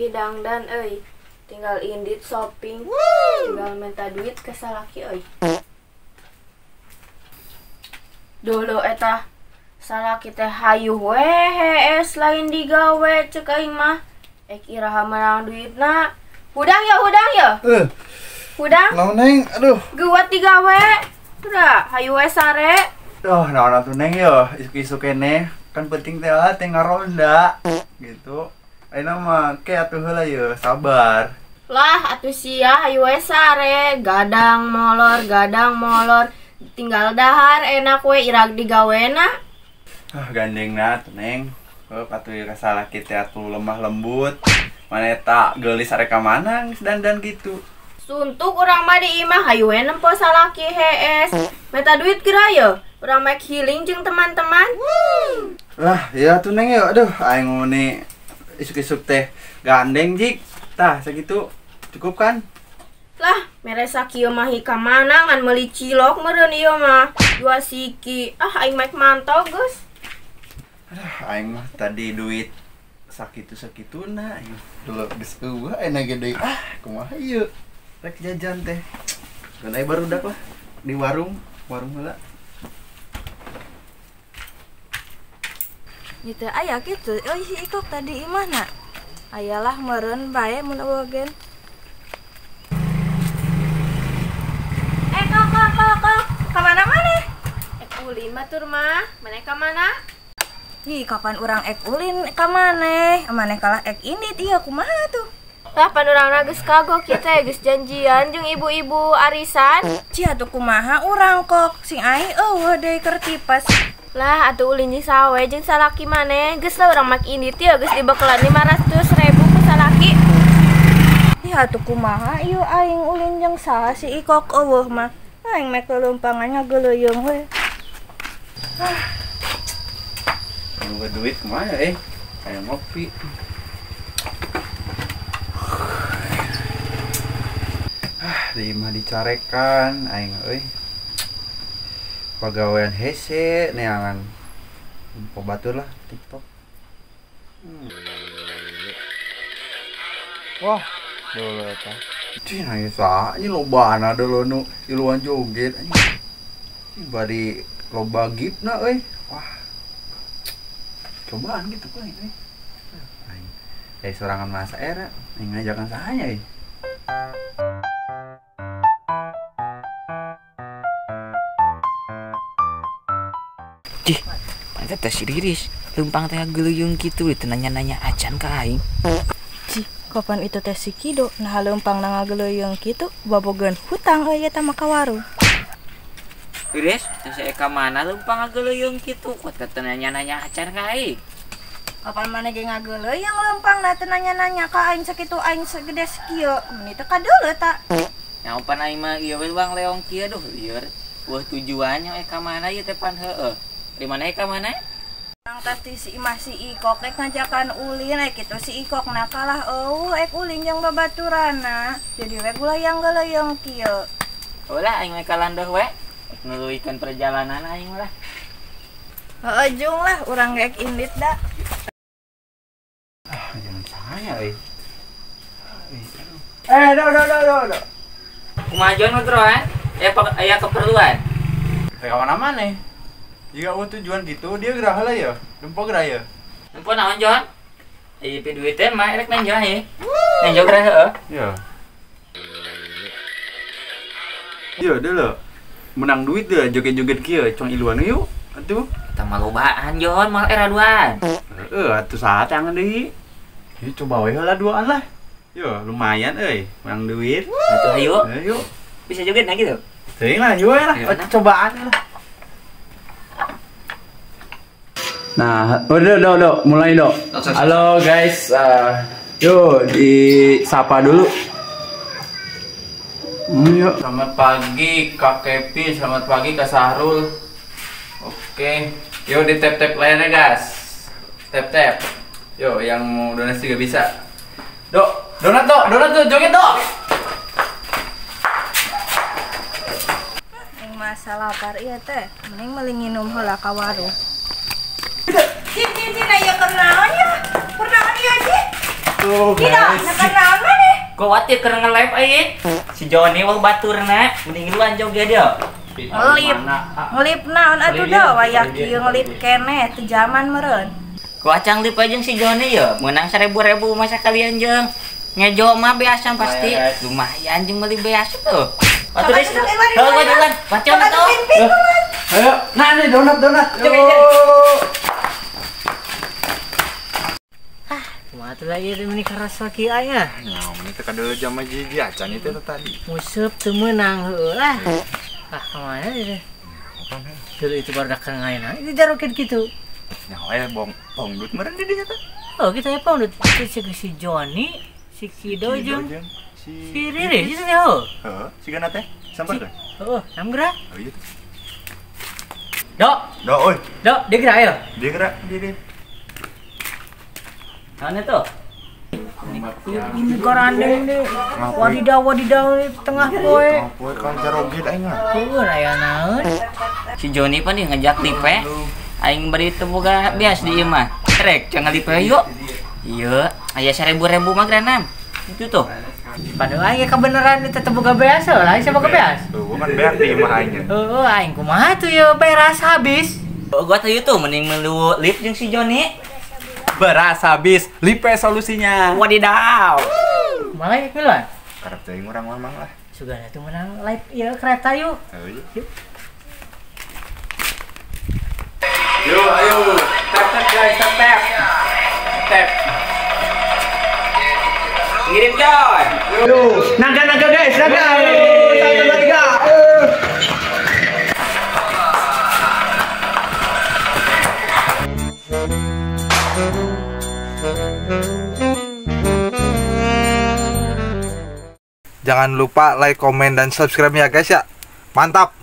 Ih dangdan euy. Tinggal indit shopping. Tinggal minta duit ke salaki euy. Dulu eta salaki teh hayuh we lain digawe ceuk aing mah. Iraha menang duitna. Hudang ya. Hudang. Naon neng, aduh. Geuat digawe. Udah, hayu we sare. Naon atuh neng ya, isuk-isuk keneh. Kan penting teh ngaronda gitu. Ayeuna mah ke atuh heula ye, sabar. Lah atuh sia hayu we sare, gadang molor. Tinggal dahar enak we irag digawena. Gandengna tuh neng. Atuh ieu kasalaki teh atuh lemah lembut. Mana eta geulis arek ka mana dandan gitu. Suntuk urang mah di imah hayu we nempo salaki hees. Meta duit geura ye. Urang make healing jeung teman-teman. Lah, iya tuh neng ya. Aduh, aing meni isuk-isuk teh gandeng jik. Tah, sakitu cukup kan? Lah, mere sakieu mah ka mana ngan meuli cilok meureun ieu mah. 2 siki. Aing make mantau geus. Aduh, aing mah tadi duit sakitu-sakituna. Dulu geus eueuh enak ge deui. Kumaha ieu? Rek jajan teh. Kan aya barudak lah di warung heula. Gitu aya gitu. Si Ikok tadi imana? Ayalah meureun bae mun eueugeun. Kok. Ka mana maneh? Ulin batur mah. Maneh ka mana? Kapan urang ulin ka maneh? Maneh kalah indit ieu kumaha tuh? Lah panurangna geus kagok kieu teh geus janjian jeung ibu-ibu arisan. Cia tuh kumaha urang kok sing ai eueuh deui keur tipes. Lah atuh ulin jeung sawe jeung salaki maneh geus lah urang make indit ieu geus dibeukelan 500.000 ku salaki. Atuh kumaha ieu aing ulin jeung saha si Ikok eueuh mah. Aing make lumpangan ngageuleuyung we. Nunggu duit kumaha Aya ngopi. Di mah dicarekan aing euy. Pagawean hese neangan info batur lah TikTok. Wah, dulu eta. Cina ieu saha ieu lobana dulu nu iluan joget anjing. Bari loba gipna euy. Wah. Cobaan gitu kan ini. Aing sorangan masa era, aing ngajakan sahanya euy. Cih, eta teh si Riris, leumpang teh geuleuyeung kitu teh nanya-nanya acan ka aing. Cih, kapan itu teh si Kido nah leumpang na ngageuleuyung kitu babogeun hutang euy eta mah ka warung. Riris, teh si Eka mana leumpang geuleuyeung kitu, kok teh nanya-nanya acan ka aing. Kapan maneh ge ngageuleuyung leumpang na teh nanya-nanya ka aing sakitu aing segede kieu, mun teh kadeuleu ta. Nyaopan aing mah ieu we Bang Leong kieu duh lieur. Weuh tujuannya Eka mana ieu teh pan heueuh. Di mana Eka mana? Nang tadi si Imah si Ikok rek ngajakan ulin kitu si Ikok na kalah ulin jeung babaturana. Jadi we gulayang-gulayang kieu. Ulah aing we kalandoh we. Ngeuluykeun perjalanan aing lah. Heeh jung lah urang rek indit da. Jangan saya do. Kumajuan motroan? Aya keperluan. Kayak mana-mana jika tujuan gitu dia gerah lah ya dempo gerah ya Empo naon Jon? Ieu duit teh mah rek nenjo he. Nenjo gerah heueuh. Iya dulu menang duit deh joget-joget kieu cong iluan yuk atuh Eta mah lobaan Jon, moal era duaan. Atuh saat yang deui ieu coba we heula duaan lah yo lumayan euy menang duit Atuh hayu. Ayo Bisa joget na gitu. teuing lah yuk lah cobaan lah. Nah, udah, mulai dong. Halo guys, yuk disapa dulu. Yuk. Selamat pagi Kak Kepi, selamat pagi Kak Sahrul. Oke, yuk di tap layarnya guys. Tap. Yuk, yang mau donasi juga bisa. Donat tuh, joget dok. Yang masalah lapar ieu teh, mending meuli nginum heula ka warung. Cin aya keur naon ya? Keur naon ieu, Cin? Tidak, nekan naon maneh? Khawatir keur nge-live aya. Si Joni wah baturna, mending duluan joget dia. Ngelip naon atuh dah waya kieu ngelip keneh teu zaman meureun. Ku acang lip aja si Joni ya, menang 1000 masa kalian jeung. Ngejo mah biasa pasti. Lumayan jeung beli biasa tuh. Atuh deh. Heuh gua jalan. Bacaan tuh. Ayo, nah nih donat. Matu lagi itu ini kerasa kianya. Nah, ini tekan dulu jam jiji acan itu tadi. Musuh tuh menang lah. Kemana ini? Dulu itu baru dakang ngain. Ini jarukin gitu. Ya, bongdut meren di dinya teh. Oh, kita ya pondut. Si Joni, si Kido jeung si Riri gitu ya. Heeh, sigana teh. Sampar teh. Oh, namgra. Oh iya. Dok, Oi. dok, dia gerak ya. Dia gerak, dia. Mana tuh? Ini korandeng deh. Wadidaw di tengah poe. Poe kan jarogit aing mah. Oh, aya naon? Si Joni pan dia ngajak lipe. Aing beri teu boga bias di ieu mah. Rek cenah lipe yuk. Iya, aya 1000 mah granam. Itu tuh. Padahal aing kebenaran itu teu boga beas lah, siapa ke beas? Tuh, kan beak di imah aing. Oh, aing kumaha tuh ya beras habis. Gua teh tuh mending melu lip jeung si Joni. Beras habis, lipe solusinya. Wadidaw. Malah ya keluar. Karep teh urang mamang lah. Sugana tuh menang live ya kereta yuk. Oh iya. Yuk, ayo. Tap guys, tap. Tap. Ngirim Jon. Naga guys, naga. Jangan lupa like, komen, dan subscribe ya guys ya. Mantap.